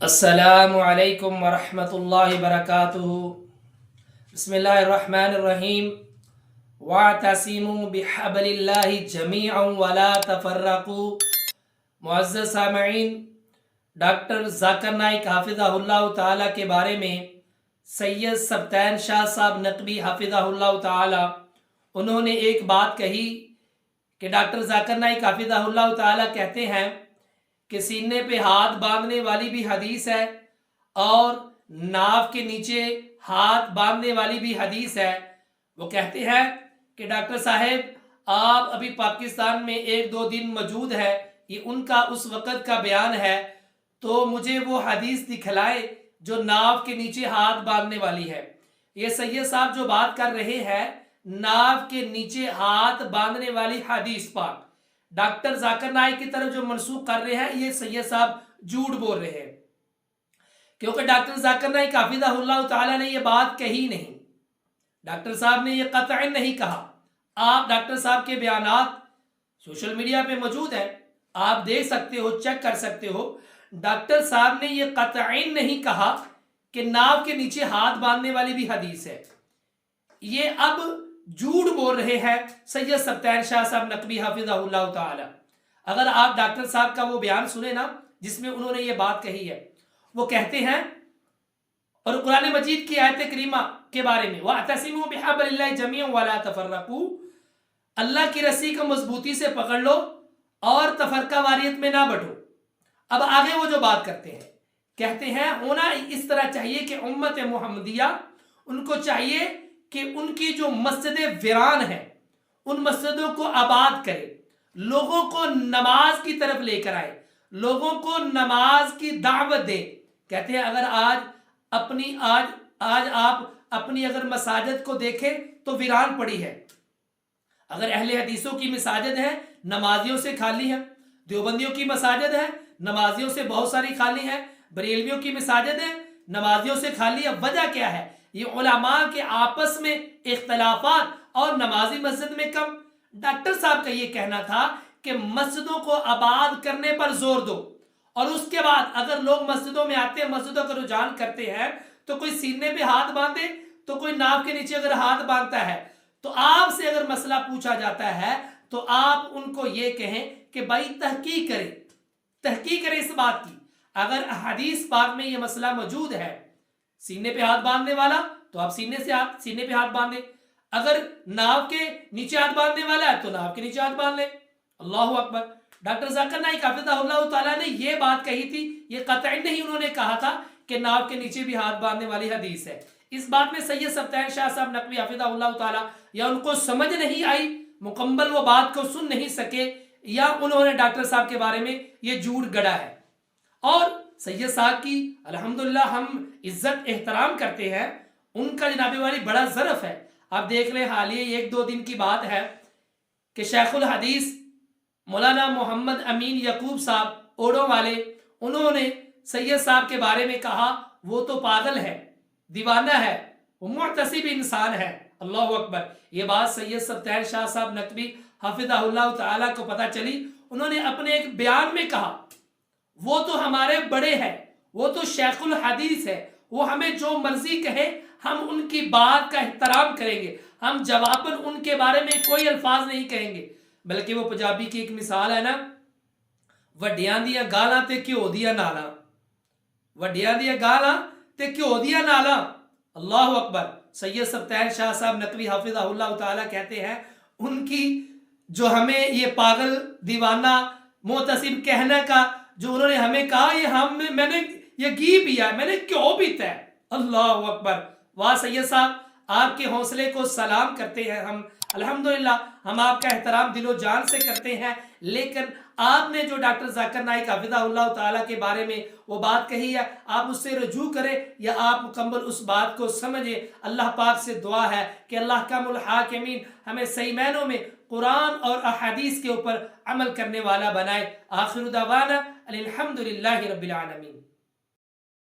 अस्सलामु अलैकुम वरहमतुल्लाहि वबरकातुहू। बिस्मिल्लाहिर्रहमानिर्रहीम। वातसिमू बिहब्लिल्लाहि जमीअन वला तफर्रकू। मुअज़्ज़ज़ सामईन, डॉक्टर ज़ाकिर नाइक हाफिज़हुल्लाह ताला के बारे में सैयद सब्तैन शाह साहब नकवी हाफिज़हुल्लाह ताला उन्होंने एक बात कही कि डॉक्टर ज़ाकिर नाइक हाफिज़हुल्लाह ताला कहते हैं कि सीने पे हाथ बांधने वाली भी हदीस है और नाव के नीचे हाथ बांधने वाली भी हदीस है। वो कहते हैं कि डॉक्टर साहब आप अभी पाकिस्तान में एक दो दिन मौजूद है, ये उनका उस वक़्त का बयान है, तो मुझे वो हदीस दिखलाए जो नाव के नीचे हाथ बांधने वाली है। ये सैयद साहब जो बात कर रहे हैं नाव के नीचे हाथ बांधने वाली हदीस पाक डॉक्टर ज़ाकिर नाइक की तरफ जो मनसूख कर रहे हैं, ये सैयद साहब झूठ बोल रहे हैं, क्योंकि डॉक्टर ज़ाकिर नाइक हाफिज़हुल्लाह ताला ने ये बात कही नहीं। डॉक्टर साहब ने ये कतई नहीं कहा। आप डॉक्टर साहब के बयानात सोशल मीडिया पे मौजूद है, आप देख सकते हो, चेक कर सकते हो। डॉक्टर साहब ने ये कतई नहीं कहा कि नाव के नीचे हाथ बांधने वाली भी हदीस है। ये अब झूठ बोल रहे हैं सैयद सब्तैन शाह साहब नकवी हाफिज़हुल्लाह ताला। अगर आप डॉक्टर साहब का वो बयान सुने ना जिसमें उन्होंने ये बात कही है, वो कहते हैं और कुरान मजीद की आयत करीमा के बारे में वअतसिमू बिहब्लिल्लाहि जमीअन वला तफर्रकू, अल्लाह की रस्सी को मजबूती से पकड़ लो और तफरका वारियत में ना बंटो। अब आगे वो जो बात करते हैं, कहते हैं होना इस तरह चाहिए कि उम्मत मुहम्मदिया उनको चाहिए कि उनकी जो मस्जिदें वीरान हैं उन मस्जिदों को आबाद करे, लोगों को नमाज की तरफ लेकर आए, लोगों को नमाज की दावत दे। कहते हैं अगर आज आप अपनी अगर मसाजिद को देखें तो वीरान पड़ी है। अगर अहले हदीसों की मसाजिद है नमाजियों से खाली है, देवबंदियों की मसाजिद है नमाजियों से बहुत सारी खाली है, बरेलवियों की मसाजिद है नमाजियों से खाली है। वजह क्या है? ये उलमा के आपस में इख्तलाफात और नमाजी मस्जिद में कम। डॉक्टर साहब का ये कहना था कि मस्जिदों को आबाद करने पर जोर दो, और उसके बाद अगर लोग मस्जिदों में आते हैं, मस्जिदों का रुझान करते हैं, तो कोई सीने पे हाथ बांधे तो कोई नाव के नीचे अगर हाथ बांधता है, तो आपसे अगर मसला पूछा जाता है तो आप उनको ये कहें कि भाई तहकीक करें इस बात की। अगर हदीस पाक में ये मसला मौजूद है सीने पे हाथ बांधने वाला, तो आप सीने पे हाथ बांधे। अगर नाव के नीचे हाथ बांधने वाला है तो नाव के नीचे हाथ बांध ले। अल्लाह अकबर। डॉक्टर ज़ाकिर नाइक हाफिज़हुल्लाह ताला ने ये बात कही थी, ये कतई नहीं उन्होंने कहा था कि नाव के नीचे भी हाथ बांधने वाली हदीस है। इस बात में सैयद सब्तैन शाह साहब नकवी हाफिज़हुल्लाह ताला या उनको समझ नहीं आई, मुकम्मल वो बात को सुन नहीं सके, या उन्होंने डॉक्टर साहब के बारे में ये झूठ गढ़ा है। और सैयद साहब की अल्हम्दुलिल्लाह हम इज्जत एहतराम करते हैं, उनका जनाबे वाली बड़ा ज़रफ है। आप देख लें हालिया एक दो दिन की बात है कि शेखुल हदीस मौलाना मोहम्मद अमीन यकूब साहब ओडो वाले, उन्होंने सैयद साहब के बारे में कहा वो तो पागल है, दीवाना है, वो मुअतसिब इंसान है। अल्लाह अकबर। ये बात सैयद सब्तैन शाह साहब नकवी हाफिज़हुल्लाह ताला को पता चली, उन्होंने अपने एक बयान में कहा वो तो हमारे बड़े हैं, वो तो शेखुल हदीस है, वो हमें जो मर्जी कहे हम उनकी बात का एहतराम करेंगे, हम जवाबन उनके बारे में कोई अल्फाज नहीं कहेंगे। बल्कि वो पंजाबी की एक मिसाल है ना, वड्डियां दियां गालां ते घ्यो दियां नालां, वड्डियां दियां गालां ते घ्यो दियां नालां। अल्लाह अकबर। सैयद सब्तैन शाह साहब नकवी हाफिज़हुल्लाह ताला कहते हैं उनकी जो हमें ये पागल दीवाना मुअतसिब कहने का जो उन्होंने हमें कहा, ये मैंने ये घी पिया, मैंने क्यों पीता है। अल्लाह अकबर। वाह सैयद साहब, आपके हौसले को सलाम करते हैं हम। अल्हम्दुलिल्लाह हम आपका एहतराम दिलो जान से करते हैं, लेकिन आपने जो डॉक्टर ज़ाकिर नाइक हाफिज़हुल्लाह ताला के बारे में वो बात कही है, आप उससे रुजू करें या आप मुकम्मल उस बात को समझे। अल्लाह पाक से दुआ है कि अल्लाह कामुल हाकिमीन हमें सही मायनों में कुरान और अहादीस के ऊपर अमल करने वाला बनाए। आखिर दावाना अल्हम्दुलिल्लाहि रब्बिल आलमीन।